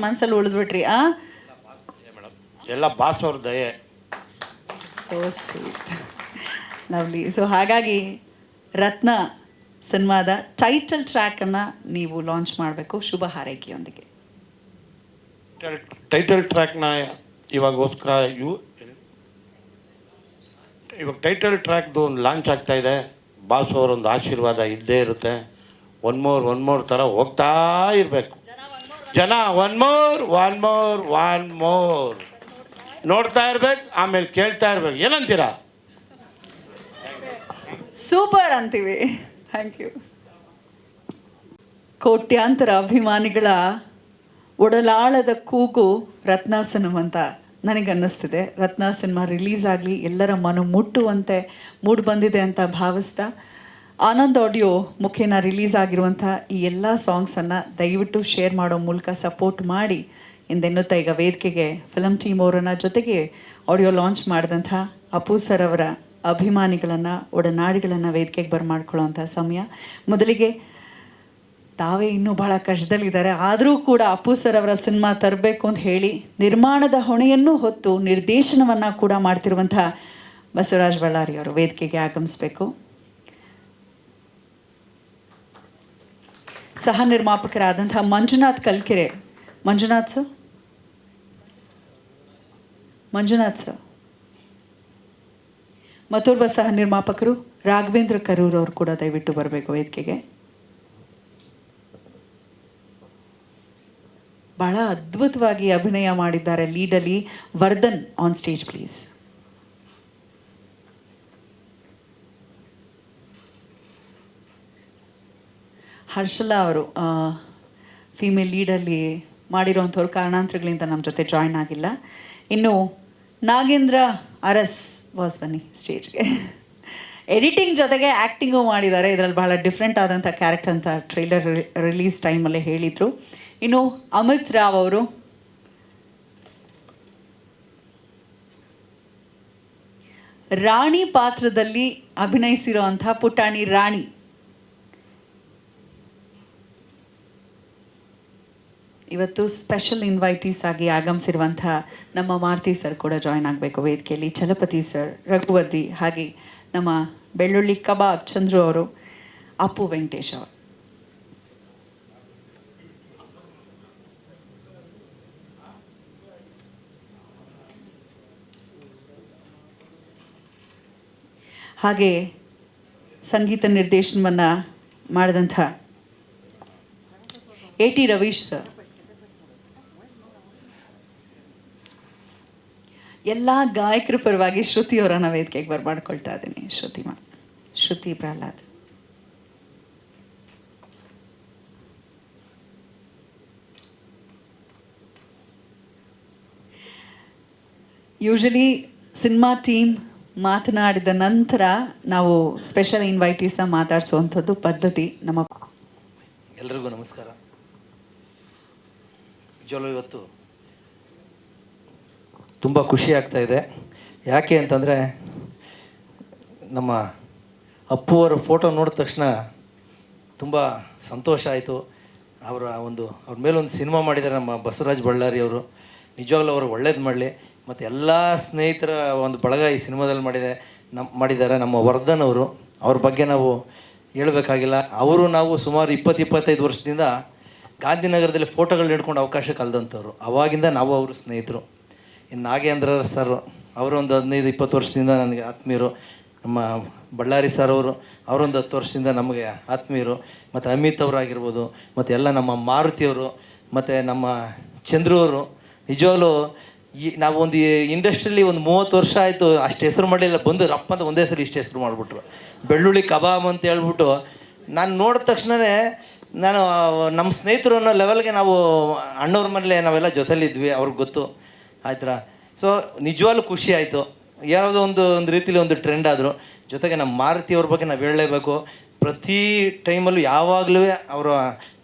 ಮನಸ್ಸಲ್ಲಿ ಉಳಿದ್ಬಿಟ್ರಿ. ಮೇಡಮ್ ಎಲ್ಲ ಬಾಸ್ ಅವ್ರ ದಯೆ. So sweet, lovely. ಸೊ ಹಾಗಾಗಿ ರತ್ನ ಸಿನಿಮಾದ ಟೈಟಲ್ ಟ್ರ್ಯಾಕನ್ನು ನೀವು ಲಾಂಚ್ ಮಾಡಬೇಕು ಶುಭ ಹಾರೈಕೆಯೊಂದಿಗೆ. ಟೈಟಲ್ ಟ್ರ್ಯಾಕ್ನ ಇವಾಗೋಸ್ಕರ ಇವಾಗ ಟೈಟಲ್ ಟ್ರ್ಯಾಕ್ದು ಒಂದು ಲಾಂಚ್ ಆಗ್ತಾಯಿದೆ. ಬಾಸ್ ಅವರೊಂದು ಆಶೀರ್ವಾದ ಇದ್ದೇ ಇರುತ್ತೆ. ಒನ್ ಮೋರ್ ಥರ ಹೋಗ್ತಾ ಇರಬೇಕು ಜನ. ಒನ್ ಮೋರ್ ನೋಡ್ತಾ ಇರ್ಬೇಕು, ಆಮೇಲೆ ಕೇಳ್ತಾ ಇರ್ಬೇಕು. ಏನಂತೀರಾ? ಸೂಪರ್ ಅಂತೀವಿ. Thank you. ಕೋಟ್ಯಾಂತರ ಅಭಿಮಾನಿಗಳ ಒಡಲಾಳದ ಕೂಗು ರತ್ನ ಸಿನಿಮಾ ಅಂತ ನನಗನ್ನಿಸ್ತಿದೆ. ರತ್ನ ಸಿನಿಮಾ ರಿಲೀಸ್ ಆಗಲಿ, ಎಲ್ಲರ ಮನ ಮುಟ್ಟುವಂತೆ ಮೂಡ್ ಬಂದಿದೆ ಅಂತ ಭಾವಿಸ್ತಾ, ಆನಂದ್ ಆಡಿಯೋ ಮುಖೇನ ರಿಲೀಸ್ ಆಗಿರುವಂಥ ಈ ಎಲ್ಲ ಸಾಂಗ್ಸನ್ನು ದಯವಿಟ್ಟು ಶೇರ್ ಮಾಡೋ ಮೂಲಕ ಸಪೋರ್ಟ್ ಮಾಡಿ ಎಂದೆನ್ನುತ್ತಾ ಈಗ ವೇದಿಕೆಗೆ ಫಿಲಮ್ ಟೀಮ್ ಅವರನ್ನು ಜೊತೆಗೆ ಆಡಿಯೋ ಲಾಂಚ್ ಮಾಡಿದಂಥ ಅಪ್ಪು ಸರ್ ಅವರ ಅಭಿಮಾನಿಗಳನ್ನು, ಒಡನಾಡಿಗಳನ್ನು ವೇದಿಕೆಗೆ ಬರಮಾಡ್ಕೊಳ್ಳೋವಂಥ ಸಮಯ. ಮೊದಲಿಗೆ ತಾವೇ ಇನ್ನೂ ಭಾಳ ಕಷ್ಟದಲ್ಲಿದ್ದಾರೆ, ಆದರೂ ಕೂಡ ಅಪ್ಪು ಸರ್ ಅವರ ಸಿನಿಮಾ ತರಬೇಕು ಅಂತ ಹೇಳಿ ನಿರ್ಮಾಣದ ಹೊಣೆಯನ್ನು ಹೊತ್ತು ನಿರ್ದೇಶನವನ್ನು ಕೂಡ ಮಾಡ್ತಿರುವಂಥ ಬಸವರಾಜ್ ಬಳ್ಳಾರಿ ಅವರು ವೇದಿಕೆಗೆ ಆಗಮಿಸಬೇಕು. ಸಹ ನಿರ್ಮಾಪಕರಾದಂಥ ಮಂಜುನಾಥ್ ಕಲ್ಕೆರೆ. ಮಂಜುನಾಥ್ ಸರ್ ಮತ್ತೋರ್ವ ಸಹ ನಿರ್ಮಾಪಕರು ರಾಘವೇಂದ್ರ ಕರೂರ್ ಅವರು ಕೂಡ ದಯವಿಟ್ಟು ಬರಬೇಕು ವೇದಿಕೆಗೆ. ಬಹಳ ಅದ್ಭುತವಾಗಿ ಅಭಿನಯ ಮಾಡಿದ್ದಾರೆ ಲೀಡಲ್ಲಿ. Vardhan on stage please. Harshala ಅವರು ಫೀಮೇಲ್ ಲೀಡಲ್ಲಿ ಮಾಡಿರೋವಂಥವ್ರು ಕಾರಣಾಂತರಗಳಿಂದ ನಮ್ಮ ಜೊತೆ ಜಾಯ್ನ್ ಆಗಿಲ್ಲ. ಇನ್ನು ನಾಗೇಂದ್ರ ಅರಸ್ ವಾಸ್ ಬನ್ನಿ ಸ್ಟೇಜ್ಗೆ. ಎಡಿಟಿಂಗ್ ಜೊತೆಗೆ ಆ್ಯಕ್ಟಿಂಗು ಮಾಡಿದ್ದಾರೆ. ಇದರಲ್ಲಿ ಬಹಳ ಡಿಫ್ರೆಂಟ್ ಆದಂಥ ಕ್ಯಾರೆಕ್ಟರ್ ಅಂತ ಟ್ರೈಲರ್ ರಿಲೀಸ್ ಟೈಮಲ್ಲೇ ಹೇಳಿದರು. ಇನ್ನು ಅಮಿತ್ ರಾವ್ ಅವರು, ರಾಣಿ ಪಾತ್ರದಲ್ಲಿ ಅಭಿನಯಿಸಿರೋ ಅಂಥ ಪುಟಾಣಿ ರಾಣಿ. ಇವತ್ತು ಸ್ಪೆಷಲ್ ಇನ್ವೈಟೀಸ್ ಆಗಿ ಆಗಮಿಸಿರುವಂಥ ನಮ್ಮ ಮಾರುತಿ ಸರ್ ಕೂಡ ಜಾಯ್ನ್ ಆಗಬೇಕು ವೇದಿಕೆಯಲ್ಲಿ. ಚಲಪತಿ ಸರ್, ರಘುವತಿ, ಹಾಗೆ ನಮ್ಮ ಬೆಳ್ಳುಳ್ಳಿ ಕಬಾಬ್ ಚಂದ್ರು ಅವರು, ಅಪ್ಪು ವೆಂಕಟೇಶ್ ಅವರು. ಹಾಗೆ ಸಂಗೀತ ನಿರ್ದೇಶನವನ್ನು ಮಾಡಿದಂಥ A.T. ರವೀಶ್ ಸರ್. ಎಲ್ಲ ಗಾಯಕರ ಪರವಾಗಿ ಶ್ರುತಿ ಅವರನ್ನು ವೇದಿಕೆಗೆ ಬರಮಾಡ್ಕೊಳ್ತಾ ಇದ್ದೀನಿ. ಶ್ರುತಿ ಪ್ರಹ್ಲಾದ್. ಯೂಶಲಿ ಸಿನಿಮಾ ಟೀಮ್ ಮಾತನಾಡಿದ ನಂತರ ನಾವು ಸ್ಪೆಷಲ್ ಇನ್ವೈಟೀಸ್ನ ಮಾತಾಡಿಸುವಂಥದ್ದು ಪದ್ಧತಿ ನಮ್ಮ. ಎಲ್ರಿಗೂ ನಮಸ್ಕಾರ. ನಿಜವಲ್ಲೂ ಇವತ್ತು ತುಂಬ ಖುಷಿ ಆಗ್ತಾ ಇದೆ. ಯಾಕೆ ಅಂತಂದರೆ ನಮ್ಮ ಅಪ್ಪು ಅವರ ಫೋಟೋ ನೋಡಿದ ತಕ್ಷಣ ತುಂಬ ಸಂತೋಷ ಆಯಿತು. ಅವ್ರ ಮೇಲೊಂದು ಸಿನಿಮಾ ಮಾಡಿದ್ದಾರೆ ನಮ್ಮ ಬಸವರಾಜ್ ಬಳ್ಳಾರಿ ಅವರು. ನಿಜವಾಗ್ಲೂ ಅವರು ಒಳ್ಳೇದು ಮಾಡಲಿ. ಮತ್ತು ಎಲ್ಲ ಸ್ನೇಹಿತರ ಒಂದು ಬಳಗ ಈ ಸಿನಿಮಾದಲ್ಲಿ ಮಾಡಿದ್ದಾರೆ. ನಮ್ಮ ವರ್ಧನ್ ಅವರು, ಅವ್ರ ಬಗ್ಗೆ ನಾವು ಹೇಳಬೇಕಾಗಿಲ್ಲ. ನಾವು ಸುಮಾರು 20-25 ವರ್ಷದಿಂದ ಗಾಂಧಿನಗರದಲ್ಲಿ ಫೋಟೋಗಳು ಹಿಡ್ಕೊಂಡು ಅವಕಾಶ ಕಳೆದಂಥವ್ರು. ಆವಾಗಿಂದ ನಾವು ಅವರು ಸ್ನೇಹಿತರು. ಇನ್ನು ನಾಗೇಂದ್ರ ಸರ್ ಅವರೊಂದು 15-20 ವರ್ಷದಿಂದ ನನಗೆ ಆತ್ಮೀಯರು. ನಮ್ಮ ಬಳ್ಳಾರಿ ಸರ್ ಅವರೊಂದು 10 ವರ್ಷದಿಂದ ನಮಗೆ ಆತ್ಮೀಯರು. ಮತ್ತು ಅಮಿತ್ ಅವರಾಗಿರ್ಬೋದು, ಮತ್ತು ಎಲ್ಲ ನಮ್ಮ ಮಾರುತಿಯವರು, ಮತ್ತು ನಮ್ಮ ಚಂದ್ರು ಅವರು. ನಿಜವಾಗ್ಲೂ ನಾವು ಒಂದು ಇಂಡಸ್ಟ್ರಿಯಲ್ಲಿ ಒಂದು 30 ವರ್ಷ ಆಯಿತು, ಅಷ್ಟು ಹೆಸರು ಮಾಡಲಿಲ್ಲ. ಬಂದು ರಪ್ಪ ಅಂತ ಒಂದೇ ಸಲ ಇಷ್ಟು ಹೆಸರು ಮಾಡಿಬಿಟ್ರು. ಬೆಳ್ಳುಳ್ಳಿ ಕಬಾಬ್ ಅಂತ ಹೇಳ್ಬಿಟ್ಟು ನಾನು ನೋಡಿದ ತಕ್ಷಣವೇ ನಾನು ನಮ್ಮ ಸ್ನೇಹಿತರು ಅನ್ನೋ ಲೆವೆಲ್ಗೆ ನಾವು ಅಣ್ಣವ್ರ ಮನೇಲೆ ನಾವೆಲ್ಲ ಜೊತೆಲಿದ್ವಿ, ಅವ್ರಿಗೆ ಗೊತ್ತು ಆಯ್ತಾ. ಸೊ ನಿಜವಾಗ್ಲೂ ಖುಷಿ ಆಯಿತು. ಯಾವುದೋ ಒಂದು ರೀತಿಲಿ ಒಂದು ಟ್ರೆಂಡ್ ಆದರು. ಜೊತೆಗೆ ನಮ್ಮ ಮಾರುತಿಯವ್ರ ಬಗ್ಗೆ ನಾವು ಹೇಳಲೇಬೇಕು. ಪ್ರತಿ ಟೈಮಲ್ಲೂ ಯಾವಾಗಲೂ ಅವರ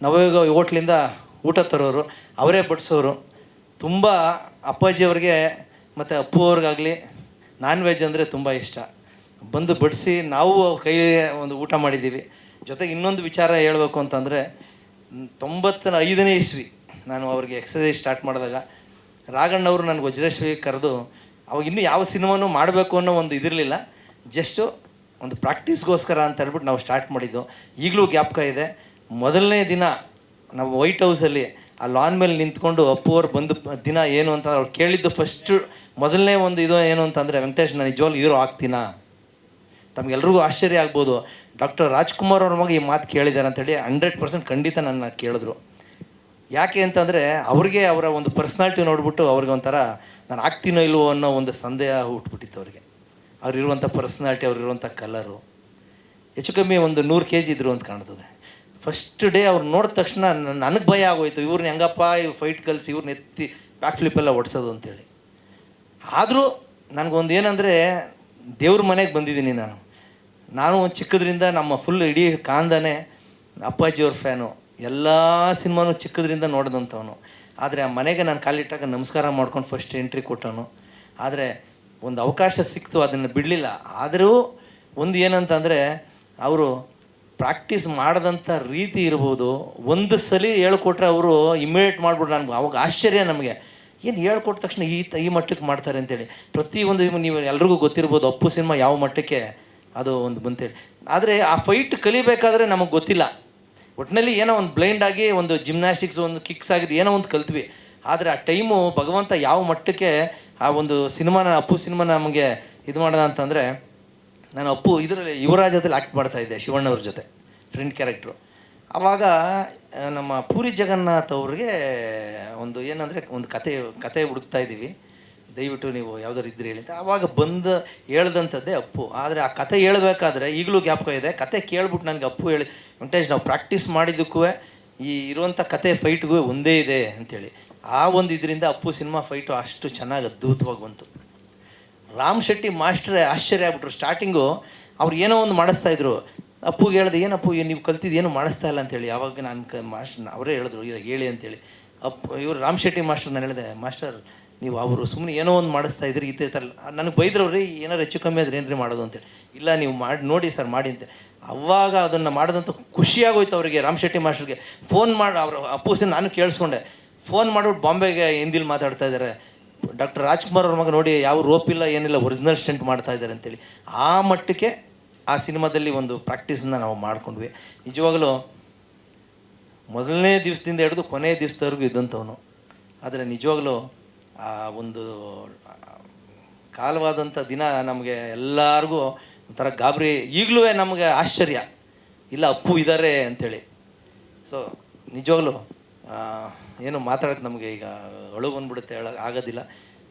ನವಯುಗ ಹೋಟ್ಲಿಂದ ಊಟ ತರೋರು, ಅವರೇ ಬಡಿಸೋರು. ತುಂಬ ಅಪ್ಪಾಜಿಯವ್ರಿಗೆ ಮತ್ತು ಅಪ್ಪು ಅವ್ರಿಗಾಗಲಿ ನಾನ್ ವೆಜ್ ಅಂದರೆ ತುಂಬ ಇಷ್ಟ. ಬಂದು ಬಡಿಸಿ ನಾವು ಕೈ ಒಂದು ಊಟ ಮಾಡಿದ್ದೀವಿ. ಜೊತೆಗೆ ಇನ್ನೊಂದು ವಿಚಾರ ಹೇಳಬೇಕು ಅಂತಂದರೆ 95ನೇ ಇಸ್ವಿ ನಾನು ಅವ್ರಿಗೆ ಎಕ್ಸಸೈಸ್ ಸ್ಟಾರ್ಟ್ ಮಾಡಿದಾಗ ರಾಘಣ್ಣವರು ನನಗೆ ವಜ್ರೇಶ್ವರಿ ಕರೆದು ಅವಾಗ ಇನ್ನೂ ಯಾವ ಸಿನಿಮಾನೂ ಮಾಡಬೇಕು ಅನ್ನೋ ಒಂದು ಇದಿರಲಿಲ್ಲ, ಜಸ್ಟು ಒಂದು ಪ್ರಾಕ್ಟೀಸ್ಗೋಸ್ಕರ ಅಂತ ಹೇಳ್ಬಿಟ್ಟು ನಾವು ಸ್ಟಾರ್ಟ್ ಮಾಡಿದ್ದು. ಈಗಲೂ ಜ್ಞಾಪಕ ಇದೆ, ಮೊದಲನೇ ದಿನ ನಾವು ವೈಟ್ ಹೌಸಲ್ಲಿ ಆ ಲಾನ್ ಮೇಲೆ ನಿಂತ್ಕೊಂಡು ಅಪ್ಪು ಅವ್ರು ಬಂದು ದಿನ ಏನು ಅಂತ ಅವ್ರು ಕೇಳಿದ್ದು ಫಸ್ಟು ಮೊದಲನೇ ಒಂದು ಇದು ಏನು ಅಂತಂದರೆ, ವೆಂಕಟೇಶ್ ನಾನು ನಿಜವಾಗ್ಲೂ ಹೀರೋ ಆಗ್ತೀನಾ? ತಮಗೆಲ್ರಿಗೂ ಆಶ್ಚರ್ಯ ಆಗ್ಬೋದು, ಡಾಕ್ಟರ್ ರಾಜ್ಕುಮಾರ್ ಅವ್ರ ಮಗ ಈ ಮಾತು ಕೇಳಿದ್ದಾರೆ ಅಂತೇಳಿ 100% ಖಂಡಿತ ನನ್ನ ಕೇಳಿದ್ರು. ಯಾಕೆ ಅಂತಂದರೆ ಅವ್ರಿಗೆ ಅವರ ಒಂದು ಪರ್ಸ್ನಾಲಿಟಿ ನೋಡಿಬಿಟ್ಟು ಅವ್ರಿಗೆ ಒಂಥರ ನಾನು ಆಗ್ತೀನೋ ಇಲ್ವೋ ಅನ್ನೋ ಒಂದು ಸಂದೇಹ ಹುಟ್ಬಿಟ್ಟಿತ್ತು ಅವ್ರಿಗೆ. ಅವ್ರಿರುವಂಥ ಪರ್ಸ್ನಾಲಿಟಿ, ಅವ್ರಿರುವಂಥ ಕಲರು. ಹೆಚ್ಚು ಕಮ್ಮಿ ಒಂದು 100 kg ಇದ್ರು ಅಂತ ಕಾಣ್ತದೆ. ಫಸ್ಟ್ ಡೇ ಅವ್ರು ನೋಡಿದ ತಕ್ಷಣ ನನಗೆ ಭಯ ಆಗೋಯ್ತು, ಇವ್ರನ್ನ ಹೆಂಗಪ್ಪ ಇವ್ರು ಫೈಟ್ ಕಲಿಸಿ ಇವ್ರನ್ನ ಎತ್ತಿ ಬ್ಯಾಕ್ ಫ್ಲಿಪ್ಪೆಲ್ಲ ಓಡಿಸೋದು ಅಂತೇಳಿ. ಆದರೂ ನನಗೊಂದು ಏನಂದರೆ, ದೇವ್ರ ಮನೆಗೆ ಬಂದಿದ್ದೀನಿ ನಾನು ಚಿಕ್ಕದ್ರಿಂದ ನಮ್ಮ ಫುಲ್ ಇಡೀ ಕಾಂದನೇ ಅಪ್ಪಾಜಿಯವ್ರ ಫ್ಯಾನು, ಎಲ್ಲ ಸಿನಿಮಾನು ಚಿಕ್ಕದ್ರಿಂದ ನೋಡಿದಂಥವನು. ಆದರೆ ಆ ಮನೆಗೆ ನಾನು ಕಾಲಿಟ್ಟಾಗ ನಮಸ್ಕಾರ ಮಾಡ್ಕೊಂಡು ಫಸ್ಟ್ ಎಂಟ್ರಿ ಕೊಟ್ಟವನು. ಆದರೆ ಒಂದು ಅವಕಾಶ ಸಿಕ್ತು, ಅದನ್ನು ಬಿಡಲಿಲ್ಲ. ಆದರೂ ಒಂದು ಏನಂತಂದರೆ, ಅವರು ಪ್ರಾಕ್ಟೀಸ್ ಮಾಡಿದಂಥ ರೀತಿ ಇರ್ಬೋದು, ಒಂದು ಸಲ ಹೇಳ್ಕೊಟ್ರೆ ಅವರು ಇಮಿಡಿಯೇಟ್ ಮಾಡ್ಬಿಟ್ಟು ನನಗೆ ಅವಾಗ ಆಶ್ಚರ್ಯ, ನಮಗೆ ಏನು ಹೇಳ್ಕೊಟ್ಟ ತಕ್ಷಣ ಈ ಮಟ್ಟಕ್ಕೆ ಮಾಡ್ತಾರೆ ಅಂತೇಳಿ. ಪ್ರತಿಯೊಂದು ನೀವು ಎಲ್ರಿಗೂ ಗೊತ್ತಿರ್ಬೋದು ಅಪ್ಪು ಸಿನಿಮಾ ಯಾವ ಮಟ್ಟಕ್ಕೆ ಅದು ಒಂದು ಬಂತೇಳಿ. ಆದರೆ ಆ ಫೈಟ್ ಕಲಿಬೇಕಾದ್ರೆ ನಮಗೆ ಗೊತ್ತಿಲ್ಲ. ಒಟ್ಟಿನಲ್ಲಿ ಏನೋ ಒಂದು ಬ್ಲೈಂಡ್ ಆಗಿ ಒಂದು ಜಿಮ್ನಾಸ್ಟಿಕ್ಸ್, ಒಂದು ಕಿಕ್ಸ್ ಆಗಿದ್ದು ಏನೋ ಒಂದು ಕಲ್ತ್ವಿ. ಆದರೆ ಆ ಟೈಮು ಭಗವಂತ ಯಾವ ಮಟ್ಟಕ್ಕೆ ಆ ಒಂದು ಸಿನಿಮಾನ, ಅಪ್ಪು ಸಿನಿಮಾ ನಮಗೆ ಇದು ಮಾಡೋದ ಅಂತಂದರೆ, ನಾನು ಅಪ್ಪು ಇದರಲ್ಲಿ ಯುವರಾಜದಲ್ಲಿ ಆ್ಯಕ್ಟ್ ಮಾಡ್ತಾಯಿದ್ದೆ ಶಿವಣ್ಣವ್ರ ಜೊತೆ, ಫ್ರೆಂಡ್ ಕ್ಯಾರೆಕ್ಟ್ರು. ಆವಾಗ ನಮ್ಮ ಪೂರಿ ಜಗನ್ನಾಥ್ ಅವ್ರಿಗೆ ಒಂದು ಏನಂದರೆ ಒಂದು ಕತೆ ಹುಡುಕ್ತಾ ಇದ್ದೀವಿ, ದಯವಿಟ್ಟು ನೀವು ಯಾವ್ದಾರು ಇದ್ದರೆ ಹೇಳಿ ಅಂತ. ಆವಾಗ ಬಂದು ಹೇಳ್ದಂಥದ್ದೇ ಅಪ್ಪು. ಆದರೆ ಆ ಕತೆ ಹೇಳ್ಬೇಕಾದ್ರೆ ಈಗಲೂ ಜ್ಞಾಪಕ ಇದೆ, ಕತೆ ಕೇಳ್ಬಿಟ್ಟು ನನಗೆ ಅಪ್ಪು ಹೇಳಿ, ವೆಂಕಟೇಶ್ ನಾವು ಪ್ರಾಕ್ಟೀಸ್ ಮಾಡಿದ್ದಕ್ಕೂ ಈ ಇರುವಂಥ ಕತೆ ಫೈಟ್ಗೂ ಒಂದೇ ಇದೆ ಅಂಥೇಳಿ. ಆ ಒಂದು ಇದರಿಂದ ಅಪ್ಪು ಸಿನಿಮಾ ಫೈಟು ಅಷ್ಟು ಚೆನ್ನಾಗಿ ಅದ್ಭುತವಾಗಿ ಬಂತು. ರಾಮ್ ಶೆಟ್ಟಿ ಮಾಸ್ಟ್ರೇ ಆಶ್ಚರ್ಯ ಆಗ್ಬಿಟ್ರು. ಸ್ಟಾರ್ಟಿಂಗು ಅವ್ರು ಏನೋ ಒಂದು ಮಾಡಿಸ್ತಾಯಿದ್ರು. ಅಪ್ಪುಗೆ ಹೇಳಿದೆ, ಏನಪ್ಪು ನೀವು ಕಲ್ತಿದ್ದು ಏನು ಮಾಡಿಸ್ತಾ ಇಲ್ಲ ಅಂತೇಳಿ. ಆವಾಗ ನಾನು ಮಾಸ್ಟರ್ ಅವರೇ ಹೇಳಿದ್ರು, ಹೇಳಿ ಅಂತೇಳಿ. ಇವರು ರಾಮ್ ಶೆಟ್ಟಿ ಮಾಸ್ಟರ್ ನಾನು ಹೇಳಿದೆ, ಮಾಸ್ಟರ್ ನೀವು ಅವರು ಸುಮ್ಮನೆ ಏನೋ ಒಂದು ಮಾಡಿಸ್ತಾ ಇದ್ರಿ ಈ ಥರ. ನನಗೆ ಬೈದ್ರವ್ರಿ, ಏನಾರು ಹೆಚ್ಚು ಕಮ್ಮಿ ಆದರೆ ಏನ್ರಿ ಮಾಡೋದು ಅಂತೇಳಿ. ಇಲ್ಲ ನೀವು ಮಾಡಿ ನೋಡಿ ಸರ್ ಮಾಡಿ ಅಂತೇಳಿ. ಅವಾಗ ಅದನ್ನು ಮಾಡಿದಂಥ ಖುಷಿಯಾಗೋಯ್ತು ಅವರಿಗೆ, ರಾಮ್ ಶೆಟ್ಟಿ ಮಾಸ್ಟರ್ಗೆ. ಫೋನ್ ಮಾಡಿ ಅವರು ಅಪ್ಪು ಸಿನಿಮಾ ನಾನು ಕೇಳಿಸ್ಕೊಂಡೆ. ಫೋನ್ ಮಾಡಿಬಿಟ್ಟು ಬಾಂಬೆಗೆ ಹಿಂದಿಲಿ ಮಾತಾಡ್ತಾ ಇದ್ದಾರೆ, ಡಾಕ್ಟರ್ ರಾಜ್ಕುಮಾರ್ ಅವ್ರ ಮಗ ನೋಡಿ ಯಾವ ರೋಪ್ ಇಲ್ಲ ಏನಿಲ್ಲ, ಒರಿಜಿನಲ್ ಸ್ಟಂಟ್ ಮಾಡ್ತಾ ಇದ್ದಾರೆ ಅಂತೇಳಿ. ಆ ಮಟ್ಟಕ್ಕೆ ಆ ಸಿನಿಮಾದಲ್ಲಿ ಒಂದು ಪ್ರಾಕ್ಟೀಸನ್ನು ನಾವು ಮಾಡ್ಕೊಂಡ್ವಿ. ನಿಜವಾಗಲೂ ಮೊದಲನೇ ದಿವಸದಿಂದ ಹಿಡಿದು ಕೊನೆಯ ದಿವಸದವರೆಗೂ ಇದ್ದಂಥವನು. ಆದರೆ ನಿಜವಾಗಲೂ ಆ ಒಂದು ಕಾಲವಾದಂಥ ದಿನ ನಮಗೆ ಎಲ್ಲರಿಗೂ ಒಂಥರ ಗಾಬರಿ. ಈಗಲೂ ನಮಗೆ ಆಶ್ಚರ್ಯ, ಇಲ್ಲ ಅಪ್ಪು ಇದ್ದಾರೆ ಅಂಥೇಳಿ. ಸೊ ನಿಜವಾಗ್ಲೂ ಏನು ಮಾತಾಡೋಕ್ಕೆ ನಮಗೆ ಈಗ ಅಳು ಬಂದ್ಬಿಡುತ್ತೆ, ಆಗೋದಿಲ್ಲ.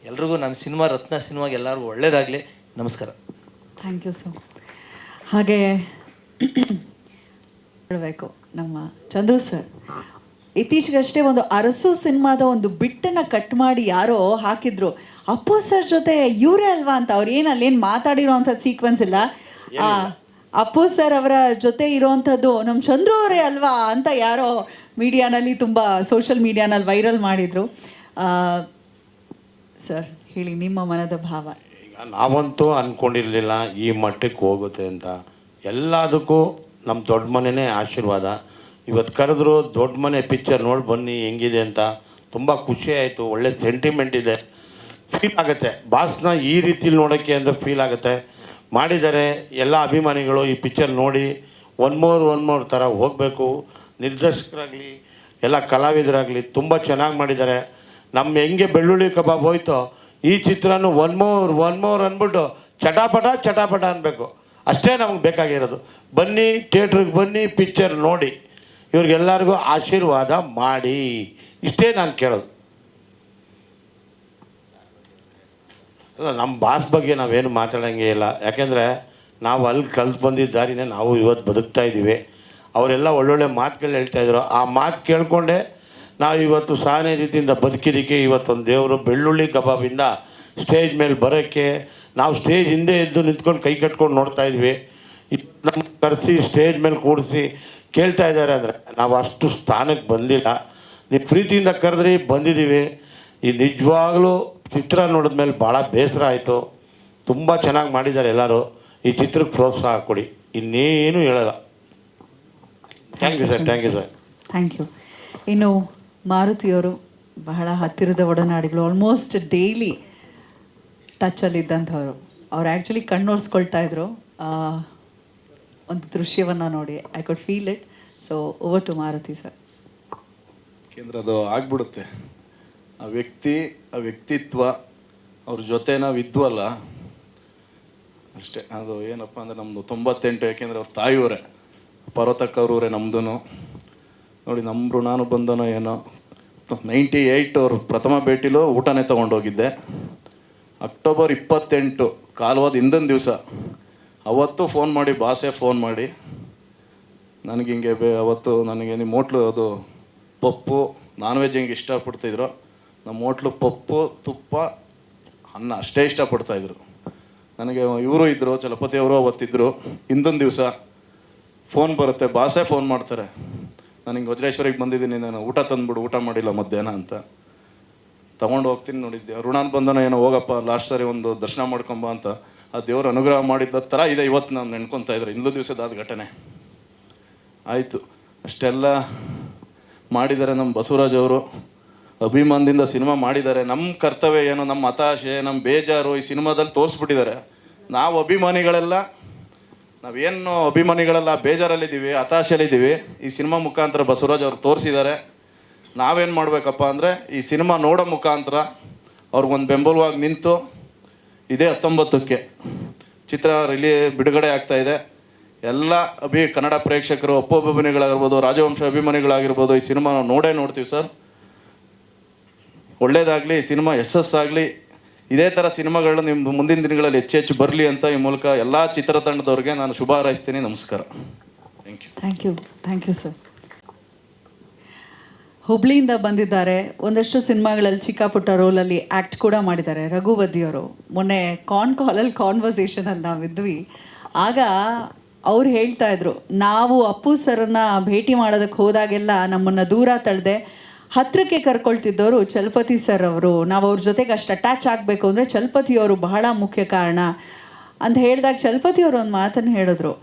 ಎಲ್ರಿಗೂ ನಮ್ಮ ಸಿನಿಮಾ ರತ್ನ ಸಿನಿಮಾಗೆ ಎಲ್ಲರಿಗೂ ಒಳ್ಳೆಯದಾಗಲಿ. ನಮಸ್ಕಾರ. Thank you sir. ಹಾಗೆ ಹೇಳಬೇಕು ನಮ್ಮ ಚಂದ್ರು ಸರ್, ಇತ್ತೀಚೆಗಷ್ಟೇ ಒಂದು ಅರಸು ಸಿನಿಮಾದ ಒಂದು ಬಿಟ್ಟನ್ನು ಕಟ್ ಮಾಡಿ ಯಾರೋ ಹಾಕಿದ್ರು, ಅಪ್ಪು ಸರ್ ಜೊತೆ ಇವರೇ ಅಲ್ವಾ ಅಂತ. ಅವ್ರು ಏನು ಅಲ್ಲೇನು ಮಾತಾಡಿರೋ ಅಂಥದ್ದು ಸೀಕ್ವೆನ್ಸ್ ಇಲ್ಲ, ಅಪ್ಪು ಸರ್ ಅವರ ಜೊತೆ ಇರೋವಂಥದ್ದು ನಮ್ಮ ಚಂದ್ರು ಅವರೇ ಅಲ್ವಾ ಅಂತ ಯಾರೋ ಮೀಡಿಯಾನಲ್ಲಿ, ತುಂಬ ಸೋಷಿಯಲ್ ಮೀಡಿಯಾನಲ್ಲಿ ವೈರಲ್ ಮಾಡಿದರು. ಸರ್ ಹೇಳಿ ನಿಮ್ಮ ಮನದ ಭಾವ. ಈಗ ನಾವಂತೂ ಅಂದ್ಕೊಂಡಿರಲಿಲ್ಲ ಈ ಮಟ್ಟಕ್ಕೆ ಹೋಗುತ್ತೆ ಅಂತ. ಎಲ್ಲದಕ್ಕೂ ನಮ್ಮ ದೊಡ್ಡ ಮನೆಯೇ ಆಶೀರ್ವಾದ. ಇವತ್ತು ಕರೆದ್ರು ದೊಡ್ಡ ಮನೆ ಪಿಕ್ಚರ್ ನೋಡಿ ಬನ್ನಿ ಹೆಂಗಿದೆ ಅಂತ. ತುಂಬ ಖುಷಿ ಆಯಿತು, ಒಳ್ಳೆ ಸೆಂಟಿಮೆಂಟ್ ಇದೆ, ಫೀಲ್ ಆಗುತ್ತೆ. ಬಾಸ್ನ ಈ ರೀತಿಲಿ ನೋಡೋಕ್ಕೆ ಅಂತ ಫೀಲ್ ಆಗುತ್ತೆ. ಮಾಡಿದ್ದಾರೆ ಎಲ್ಲ ಅಭಿಮಾನಿಗಳು ಈ ಪಿಕ್ಚರ್ ನೋಡಿ ಒನ್ ಮೋರ್ ಥರ ಹೋಗಬೇಕು. ನಿರ್ದೇಶಕರಾಗಲಿ ಎಲ್ಲ ಕಲಾವಿದರಾಗಲಿ ತುಂಬ ಚೆನ್ನಾಗಿ ಮಾಡಿದ್ದಾರೆ. ನಮ್ಮ ಹೆಂಗೆ ಬೆಳ್ಳುಳ್ಳಿ ಕಬಾಬ್ ಹೋಯ್ತೋ, ಈ ಚಿತ್ರನೂ ಒನ್ ಮೋರ್ ಅಂದ್ಬಿಟ್ಟು ಚಟಾಪಟ ಅನ್ಬೇಕು. ಅಷ್ಟೇ ನಮಗೆ ಬೇಕಾಗಿರೋದು. ಬನ್ನಿ ಥಿಯೇಟ್ರಿಗೆ ಬನ್ನಿ, ಪಿಕ್ಚರ್ ನೋಡಿ, ಇವ್ರಿಗೆಲ್ಲರಿಗೂ ಆಶೀರ್ವಾದ ಮಾಡಿ, ಇಷ್ಟೇ ನಾನು ಕೇಳೋದು. ಅಲ್ಲ, ನಮ್ಮ ಬಾಸ್ ಬಗ್ಗೆ ನಾವೇನು ಮಾತಾಡೋಂಗೇ ಇಲ್ಲ. ಯಾಕೆಂದರೆ ನಾವು ಅಲ್ಲಿ ಕಲ್ತು ಬಂದಿದ್ದ ದಾರಿನೇ ನಾವು ಇವತ್ತು ಬದುಕ್ತಾ ಇದ್ದೀವಿ. ಅವರೆಲ್ಲ ಒಳ್ಳೊಳ್ಳೆ ಮಾತುಗಳು ಹೇಳ್ತಾಯಿದ್ರು. ಆ ಮಾತು ಕೇಳಿಕೊಂಡೆ ನಾವು ಇವತ್ತು ಸಾನೇ ರೀತಿಯಿಂದ ಬದುಕಿದ್ದಕ್ಕೆ ಇವತ್ತೊಂದು ದೇವರು ಬೆಳ್ಳುಳ್ಳಿ ಕಬಾಬಿಂದ ಸ್ಟೇಜ್ ಮೇಲೆ ಬರೋಕ್ಕೆ ನಾವು ಸ್ಟೇಜ್ ಹಿಂದೆ ಎದ್ದು ನಿಂತ್ಕೊಂಡು ಕೈ ಕಟ್ಕೊಂಡು ನೋಡ್ತಾಯಿದ್ವಿ. ನಮ್ಮ ಕರೆಸಿ ಸ್ಟೇಜ್ ಮೇಲೆ ಕೂಡಿಸಿ ಕೇಳ್ತಾ ಇದ್ದಾರೆ ಅಂದರೆ ನಾವು ಅಷ್ಟು ಸ್ಥಾನಕ್ಕೆ ಬಂದಿಲ್ಲ. ನೀವು ಪ್ರೀತಿಯಿಂದ ಕರೆದ್ರಿ, ಬಂದಿದ್ದೀವಿ. ಈ ನಿಜವಾಗ್ಲೂ ಚಿತ್ರ ನೋಡಿದ್ಮೇಲೆ ಭಾಳ ಬೇಸರ ಆಯಿತು. ತುಂಬ ಚೆನ್ನಾಗಿ ಮಾಡಿದ್ದಾರೆ ಎಲ್ಲರೂ. ಈ ಚಿತ್ರಕ್ಕೆ ಪ್ರೋತ್ಸಾಹ ಕೊಡಿ, ಇನ್ನೇನು ಹೇಳಲ್ಲ. Thank you sir. Thank you. ಇನ್ನು ಮಾರುತಿಯವರು ಬಹಳ ಹತ್ತಿರದ ಒಡನಾಡಿಗಳು, ಆಲ್ಮೋಸ್ಟ್ ಡೈಲಿ ಟಚಲ್ಲಿದ್ದಂಥವ್ರು. ಅವ್ರು ಆ್ಯಕ್ಚುಲಿ ಕಣ್ಣೋರ್ಸ್ಕೊಳ್ತಾ ಇದ್ರು ಒಂದು ದೃಶ್ಯವನ್ನು ನೋಡಿ. I could feel it. So over to Maruti sir. ಯಾಕೆಂದ್ರೆ ಅದು ಆಗ್ಬಿಡುತ್ತೆ, ಆ ವ್ಯಕ್ತಿ, ಆ ವ್ಯಕ್ತಿತ್ವ, ಅವ್ರ ಜೊತೆ ನಾವು ಇದ್ವಲ್ಲ ಅಷ್ಟೇ. ಅದು ಏನಪ್ಪ ಅಂದರೆ ನಮ್ಮದು 98, ಯಾಕೆಂದರೆ ಅವ್ರ ತಾಯಿಯವರೇ, ಪರ್ವತಕ್ಕವ್ರವರೇ ನಮ್ಮದು ನೋಡಿ. ನಮ್ಮ ಋಣಾನು ಬಂದನೋ ಏನೋ. 98 ಅವ್ರ ಪ್ರಥಮ ಭೇಟಿಲೂ ಊಟನೇ ತೊಗೊಂಡೋಗಿದ್ದೆ. ಅಕ್ಟೋಬರ್ 28 ಕಾಲವಾದ ಹಿಂದಿನ ದಿವಸ ಅವತ್ತು ಫೋನ್ ಮಾಡಿ, ಬಾಸೇ ಫೋನ್ ಮಾಡಿ ನನಗೆ ಹಿಂಗೆ ಅವತ್ತು ನನಗೆ ನಿಮ್ಮ ಹೋಟ್ಲು ಅದು ಪಪ್ಪು ನಾನ್ ವೆಜ್ ಹಿಂಗೆ ಇಷ್ಟಪಡ್ತಿದ್ರು, ನಮ್ಮ ಹೋಟ್ಲು ಪಪ್ಪು ತುಪ್ಪ ಅನ್ನ ಅಷ್ಟೇ ಇಷ್ಟಪಡ್ತಾಯಿದ್ರು. ನನಗೆ ಇವರು ಇದ್ದರು, ಚಲಪತಿ ಅವರು ಅವತ್ತಿದ್ದರು. ಹಿಂದಿನ ದಿವಸ ಫೋನ್ ಬರುತ್ತೆ, ಬಾಸೇ ಫೋನ್ ಮಾಡ್ತಾರೆ, ನಾನು ಹಿಂಗೆ ವಜ್ರೇಶ್ವರಿಗೆ ಬಂದಿದ್ದೀನಿ, ನಾನು ಊಟ ತಂದುಬಿಡು, ಊಟ ಮಾಡಿಲ್ಲ ಮಧ್ಯಾಹ್ನ ಅಂತ. ತೊಗೊಂಡು ಹೋಗ್ತೀನಿ ನೋಡಿದ್ದೆ. ಋಣಾನ್ ಬಂದನ ಏನೋ, ಹೋಗಪ್ಪ ಲಾಸ್ಟ್ ಸರಿ ಒಂದು ದರ್ಶನ ಮಾಡ್ಕೊಂಬ ಅಂತ. ಆ ದೇವರು ಅನುಗ್ರಹ ಮಾಡಿದ್ದ ಥರ ಇದೆ ಇವತ್ತು ನಾನು ನೆನ್ಕೊತಾ ಇದ್ರೆ. ಹಿಂದೂ ದಿವಸದಾದ ಘಟನೆ ಆಯಿತು. ಅಷ್ಟೆಲ್ಲ ಮಾಡಿದ್ದಾರೆ ನಮ್ಮ ಬಸವರಾಜ್ ಅವರು, ಅಭಿಮಾನದಿಂದ ಸಿನಿಮಾ ಮಾಡಿದ್ದಾರೆ. ನಮ್ಮ ಕರ್ತವ್ಯ ಏನು, ನಮ್ಮ ಹತಾಶೆ, ನಮ್ಮ ಬೇಜಾರು ಈ ಸಿನಿಮಾದಲ್ಲಿ ತೋರಿಸ್ಬಿಟ್ಟಿದ್ದಾರೆ. ನಾವು ಅಭಿಮಾನಿಗಳೆಲ್ಲ, ನಾವೇನು ಅಭಿಮಾನಿಗಳೆಲ್ಲ ಬೇಜಾರಲ್ಲಿದ್ದೀವಿ, ಹತಾಶೆಯಲ್ಲಿದ್ದೀವಿ. ಈ ಸಿನಿಮಾ ಮುಖಾಂತರ ಬಸವರಾಜ್ ಅವರು ತೋರಿಸಿದ್ದಾರೆ. ನಾವೇನು ಮಾಡಬೇಕಪ್ಪ ಅಂದರೆ ಈ ಸಿನಿಮಾ ನೋಡೋ ಮುಖಾಂತರ ಅವ್ರಿಗೊಂದು ಬೆಂಬಲವಾಗಿ ನಿಂತು, ಇದೇ 19ಕ್ಕೆ ಚಿತ್ರ ಬಿಡುಗಡೆ ಆಗ್ತಾಯಿದೆ. ಎಲ್ಲ ಕನ್ನಡ ಪ್ರೇಕ್ಷಕರು, ಅಭಿಮಾನಿಗಳಾಗಿರ್ಬೋದು, ರಾಜವಂಶ ಅಭಿಮಾನಿಗಳಾಗಿರ್ಬೋದು, ಈ ಸಿನಿಮಾ ನಾವು ನೋಡ್ತೀವಿ ಸರ್. ಒಳ್ಳೇದಾಗಲಿ, ಈ ಸಿನಿಮಾ ಯಶಸ್ಸಾಗಲಿ. ಇದೇ ಥರ ಸಿನಿಮಾಗಳು ನಿಮ್ಮ ಮುಂದಿನ ದಿನಗಳಲ್ಲಿ ಹೆಚ್ಚು ಬರಲಿ ಅಂತ ಈ ಮೂಲಕ ಎಲ್ಲ ಚಿತ್ರತಂಡದವ್ರಿಗೆ ನಾನು ಶುಭ ಹಾರೈಸ್ತೀನಿ. ನಮಸ್ಕಾರ. Thank you sir. ಹುಬ್ಳಿಯಿಂದ ಬಂದಿದ್ದಾರೆ. ಒಂದಷ್ಟು ಸಿನಿಮಾಗಳಲ್ಲಿ ಚಿಕ್ಕ ಪುಟ್ಟ ರೋಲಲ್ಲಿ ಆ್ಯಕ್ಟ್ ಕೂಡ ಮಾಡಿದ್ದಾರೆ. ರಘುವದಿಯವರು ಮೊನ್ನೆ ಕಾಲಲ್ಲಿ ಕಾನ್ವರ್ಸೇಷನಲ್ಲಿ ನಾವಿದ್ವಿ. ಆಗ ಅವ್ರು ಹೇಳ್ತಾ ಇದ್ರು, ನಾವು ಅಪ್ಪು ಸರ್ನ ಭೇಟಿ ಮಾಡೋದಕ್ಕೆ ಹೋದಾಗೆಲ್ಲ ನಮ್ಮನ್ನು ದೂರ ತಳ್ಳದೆ ಹತ್ತಿರಕ್ಕೆ ಕರ್ಕೊಳ್ತಿದ್ದವರು ಚಲಪತಿ ಸರ್ ಅವರು. ನಾವು ಅವ್ರ ಜೊತೆಗೆ ಅಷ್ಟು ಅಟ್ಯಾಚ್ ಆಗಬೇಕು ಅಂದರೆ ಚಲಪತಿಯವರು ಬಹಳ ಮುಖ್ಯ ಕಾರಣ ಅಂತ ಹೇಳಿದಾಗ ಚಲಪತಿಯವರು ಒಂದು ಮಾತನ್ನು ಹೇಳಿದ್ರು,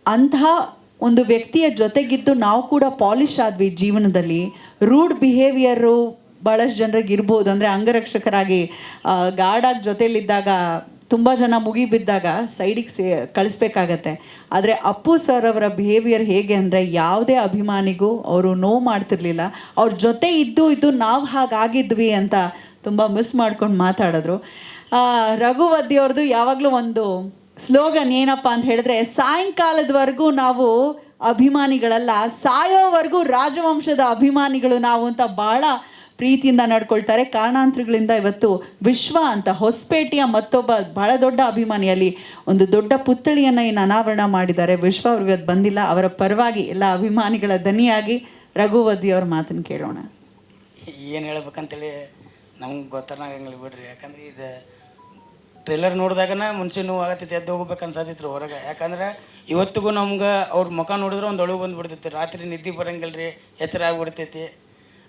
ಅಂಥ ಒಂದು ವ್ಯಕ್ತಿಯ ಜೊತೆಗಿದ್ದು ನಾವು ಕೂಡ ಪಾಲಿಶ್ ಆದ್ವಿ ಜೀವನದಲ್ಲಿ. ರೂಡ್ ಬಿಹೇವಿಯರು ಭಾಳಷ್ಟು ಜನರಿಗೆ ಇರ್ಬೋದು, ಅಂದರೆ ಅಂಗರಕ್ಷಕರಾಗಿ ಗಾರ್ಡಾಗಿ ಜೊತೆಯಲ್ಲಿದ್ದಾಗ ತುಂಬ ಜನ ಮುಗಿಬಿದ್ದಾಗ ಸೈಡಿಗೆ ಕಳಿಸ್ಬೇಕಾಗತ್ತೆ. ಆದರೆ ಅಪ್ಪು ಸರ್ ಅವರ ಬಿಹೇವಿಯರ್ ಹೇಗೆ ಅಂದರೆ ಯಾವುದೇ ಅಭಿಮಾನಿಗೂ ಅವರು ನೋವು ಮಾಡ್ತಿರ್ಲಿಲ್ಲ. ಅವ್ರ ಜೊತೆ ಇದ್ದು ನಾವು ಹಾಗಾಗಿದ್ವಿ ಅಂತ ತುಂಬ ಮಿಸ್ ಮಾಡ್ಕೊಂಡು ಮಾತಾಡಿದ್ರು. ರಘುವದಿಯವ್ರದ್ದು ಯಾವಾಗಲೂ ಒಂದು ಸ್ಲೋಗನ್ ಏನಪ್ಪ ಅಂತ ಹೇಳಿದ್ರೆ, ಸಾಯಂಕಾಲದವರೆಗೂ ನಾವು ಅಭಿಮಾನಿಗಳಲ್ಲ, ಸಾಯೋವರೆಗೂ ರಾಜವಂಶದ ಅಭಿಮಾನಿಗಳು ನಾವು ಅಂತ ಭಾಳ ಪ್ರೀತಿಯಿಂದ ನಡ್ಕೊಳ್ತಾರೆ. ಕಾರಣಾಂತರಗಳಿಂದ ಇವತ್ತು ವಿಶ್ವ ಅಂತ ಹೊಸಪೇಟೆಯ ಮತ್ತೊಬ್ಬ ಬಹಳ ದೊಡ್ಡ ಅಭಿಮಾನಿಯಲ್ಲಿ ಒಂದು ದೊಡ್ಡ ಪುತ್ಥಳಿಯನ್ನು ಇನ್ನು ಅನಾವರಣ ಮಾಡಿದ್ದಾರೆ. ವಿಶ್ವ ಅವ್ರು ಇವತ್ತು ಬಂದಿಲ್ಲ. ಅವರ ಪರವಾಗಿ ಎಲ್ಲ ಅಭಿಮಾನಿಗಳ ದನಿಯಾಗಿ ರಘುವದಿಯವ್ರ ಮಾತನ್ನು ಕೇಳೋಣ. ಏನು ಹೇಳ್ಬೇಕಂತೇಳಿ ನಮ್ಗೆ ಗೊತ್ತಾಗಂಗಿಲ್ಲ ಬಿಡ್ರಿ. ಯಾಕಂದ್ರೆ ಇದು ಟ್ರೇಲರ್ ನೋಡಿದಾಗನ ಮುಂಚೆ ನೋವು ಆಗತ್ತೈತಿ, ಎದ್ದು ಹೋಗ್ಬೇಕು ಅನ್ಸತ್ತಿತ್ತು ಹೊರಗೆ. ಯಾಕಂದ್ರೆ ಇವತ್ತಿಗೂ ನಮ್ಗೆ ಅವ್ರ ಮುಖ ನೋಡಿದ್ರೆ ಒಂದು ಅಳು ಬಂದುಬಿಡ್ತೈತಿ. ರಾತ್ರಿ ನಿದ್ದೆ ಬರಂಗಿಲ್ಲ ರೀ, ಎಚ್ಚರ ಆಗಿಬಿಡ್ತೈತಿ.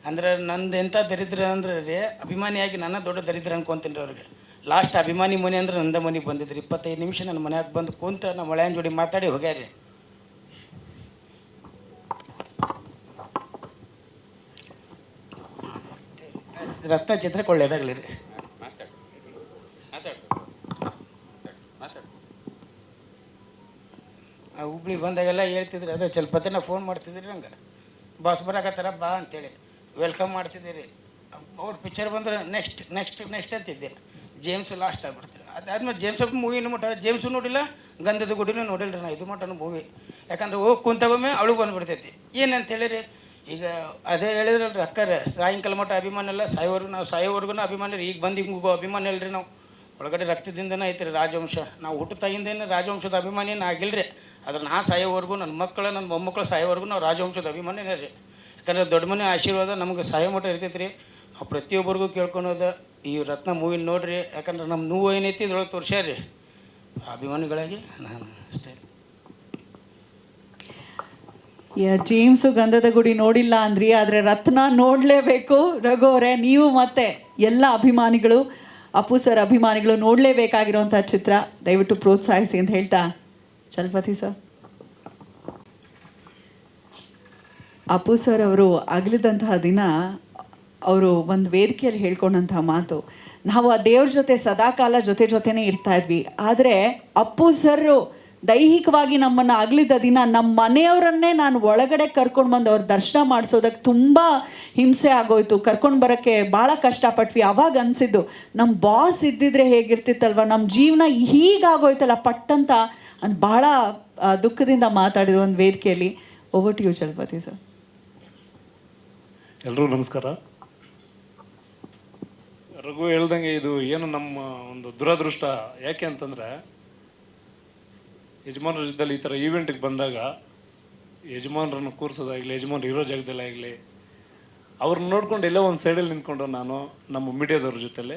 ಅಂದ್ರೆ ನಂದು ಎಂಥ ದರಿದ್ರ ಅಂದ್ರೆ ರೀ, ಅಭಿಮಾನಿಯಾಗಿ ನನ್ನ ದೊಡ್ಡ ದರಿದ್ರ ಅನ್ಕೊತೀನಿ ರೀ ಅವ್ರಿಗೆ. ಲಾಸ್ಟ್ ಅಭಿಮಾನಿ ಮನೆ ಅಂದ್ರೆ ನಂದ ಮನೆಗೆ ಬಂದಿದ್ರಿ. 25 ನಿಮಿಷ ನನ್ನ ಮನ್ಯಾಗ ಬಂದು ಕುಂತ ನಮ್ಮ ಮಳೆಯನ್ ಜೋಡಿ ಮಾತಾಡಿ ಹೋಗ್ಯಾರಿ. ರತ್ನ ಚಿತ್ರಕ್ಕೆ ಒಳ್ಳೇದಾಗಲಿ ರೀ. ಹುಬ್ಳಿ ಬಂದಾಗೆಲ್ಲ ಹೇಳ್ತಿದ್ರಿ, ಅದೇ ಚಲಪತಿನ ಫೋನ್ ಮಾಡ್ತಿದ್ರಿ ನಂಗೆ, ಬಾಸ್ ಬರಾಕತ್ತಾರ ಬಾ ಅಂತೇಳಿ ವೆಲ್ಕಮ್ ಮಾಡ್ತಿದ್ದೀರಿ. ಅವ್ರ ಪಿಕ್ಚರ್ ಬಂದ್ರೆ ನೆಕ್ಸ್ಟ್ ಅಂತಿದ್ದೆ. ಜೇಮ್ಸ್ ಲಾಸ್ಟ್ ಆಗ್ಬಿಡ್ತೀರಿ. ಅದಾದ್ಮೇಲೆ ಜೇಮ್ಸ್ ಮೂವಿ ಮಟ್ಟ ಜೇಮ್ಸು ನೋಡಿಲ್ಲ, ಗಂಧದ ಗುಡಿನೂ ನೋಡಿಲ್ಲ ರೀ ನಾ ಇದು ಮಟ್ಟನು ಮೂವಿ. ಯಾಕಂದ್ರೆ ಹೋಗಿ ಕುಂತಾಗೊಮ್ಮೆ ಅಳು ಬಂದುಬಿಡ್ತೈತಿ. ಏನಂತ ಹೇಳಿರಿ, ಈಗ ಅದೇ ಹೇಳಿದ್ರಲ್ರಿ ಅಕ್ಕಾರ, ಸಾಯಂಕಾಲ ಮಟ್ಟ ಅಭಿಮಾನ ಎಲ್ಲ, ನಾವು ಸಾಯೋವರೆಗೂ ಅಭಿಮಾನ ರೀ. ಈಗ ಬಂದು ಹಿಂಗೆ ಅಭಿಮಾನ ಇಲ್ಲರಿ, ನಾವು ಒಳಗಡೆ ರಕ್ತದಿಂದನೇ ಐತೆ ರೀ ರಾಜವಂಶ. ನಾವು ಹುಟ್ಟುತ್ತಾಗಿಂದೇನು ರಾಜವಂಶದ ಅಭಿಮಾನಿನ ಆಗಿಲ್ಲರಿ. ಆದ್ರೆ ನಾ ಸಾಯೋವರೆಗೂ, ನನ್ನ ಮಕ್ಕಳು ನನ್ನ ಮೊಮ್ಮಕ್ಕಳು ಸಾಯೋವರೆಗೂ ನಾವು ರಾಜವಂಶದ ಅಭಿಮಾನಿನೇ ರೀ. ಯಾಕಂದ್ರೆ ದೊಡ್ಡ ಮನೆ ಆಶೀರ್ವಾದ ನಮ್ಗೆ ಸಾಯೋ ಮಟ್ಟ ಇರ್ತೈತೆ ರೀ. ನಾವು ಪ್ರತಿಯೊಬ್ಬರಿಗೂ ಕೇಳ್ಕೊಳೋದು, ಈ ರತ್ನ ಮೂವಿ ನೋಡಿರಿ. ಯಾಕಂದ್ರೆ ನಮ್ಮ ನೋವು ಏನೈತಿ ಇದ್ರೊಳಗೆ ತೋರ್ಸ್ಯಾರಿ. ಅಭಿಮಾನಿಗಳಾಗಿ ನಾನು ಅಷ್ಟೇ. ಜೇಮ್ಸು ಗಂಧದ ಗುಡಿ ನೋಡಿಲ್ಲ ಅಂದ್ರಿ, ಆದರೆ ರತ್ನ ನೋಡಲೇಬೇಕು. ರಘು ಅವರೇ, ನೀವು ಮತ್ತೆ ಎಲ್ಲ ಅಭಿಮಾನಿಗಳು, ಅಪ್ಪು ಸರ್ ಅಭಿಮಾನಿಗಳು ನೋಡಲೇಬೇಕಾಗಿರೋಂಥ ಚಿತ್ರ. ದಯವಿಟ್ಟು ಪ್ರೋತ್ಸಾಹಿಸಿ ಅಂತ ಹೇಳ್ತಾ ಚಲಪತಿ ಸರ್. ಅಪ್ಪು ಸರ್ ಅವರು ಅಗಲಿದಂತಹ ದಿನ ಅವರು ಒಂದು ವೇದಿಕೆಯಲ್ಲಿ ಹೇಳ್ಕೊಂಡಂತಹ ಮಾತು, ನಾವು ಆ ದೇವ್ರ ಜೊತೆ ಸದಾಕಾಲ ಜೊತೆನೇ ಇರ್ತಾ ಇದ್ವಿ, ಆದರೆ ಅಪ್ಪು ಸರ್ ದೈಹಿಕವಾಗಿ ನಮ್ಮನ್ನು ಅಗಲಿದ ದಿನ ನಮ್ಮ ಮನೆಯವರನ್ನೇ ನಾನು ಒಳಗಡೆ ಕರ್ಕೊಂಡು ಬಂದು ಅವ್ರ ದರ್ಶನ ಮಾಡಿಸೋದಕ್ಕೆ ತುಂಬ ಹಿಂಸೆ ಆಗೋಯ್ತು, ಕರ್ಕೊಂಡು ಬರೋಕ್ಕೆ ಭಾಳ ಕಷ್ಟಪಟ್ವಿ. ಅವಾಗ ಅನಿಸಿದ್ದು ನಮ್ಮ ಬಾಸ್ ಇದ್ದಿದ್ರೆ ಹೇಗಿರ್ತಿತ್ತಲ್ವ, ನಮ್ಮ ಜೀವನ ಹೀಗಾಗೋಯ್ತಲ್ಲ ಪಟ್ಟಂತ ಅಂತ ಭಾಳ ದುಃಖದಿಂದ ಮಾತಾಡಿದ್ರು ಒಂದು ವೇದಿಕೆಯಲ್ಲಿ. Over to you Chalapathi sir. ಎಲ್ರಿಗೂ ನಮಸ್ಕಾರ. ರಘು ಹೇಳ್ದಂಗೆ ಇದು ಏನು ನಮ್ಮ ಒಂದು ದುರದೃಷ್ಟ. ಯಾಕೆ ಅಂತಂದರೆ ಯಜಮಾನರ ಜೊತೆಲಿ ಈ ಥರ ಈವೆಂಟಿಗೆ ಬಂದಾಗ ಯಜಮಾನರನ್ನು ಕೂರಿಸೋದಾಗಲಿ, ಯಜಮಾನ್ರು ಇರೋ ಜಾಗದಲ್ಲೇ ಆಗಲಿ, ಅವ್ರನ್ನ ನೋಡ್ಕೊಂಡು ಎಲ್ಲೋ ಒಂದು ಸೈಡಲ್ಲಿ ನಿಂತ್ಕೊಂಡು ನಾನು ನಮ್ಮ ಮೀಡಿಯಾದವ್ರ ಜೊತೆಲೆ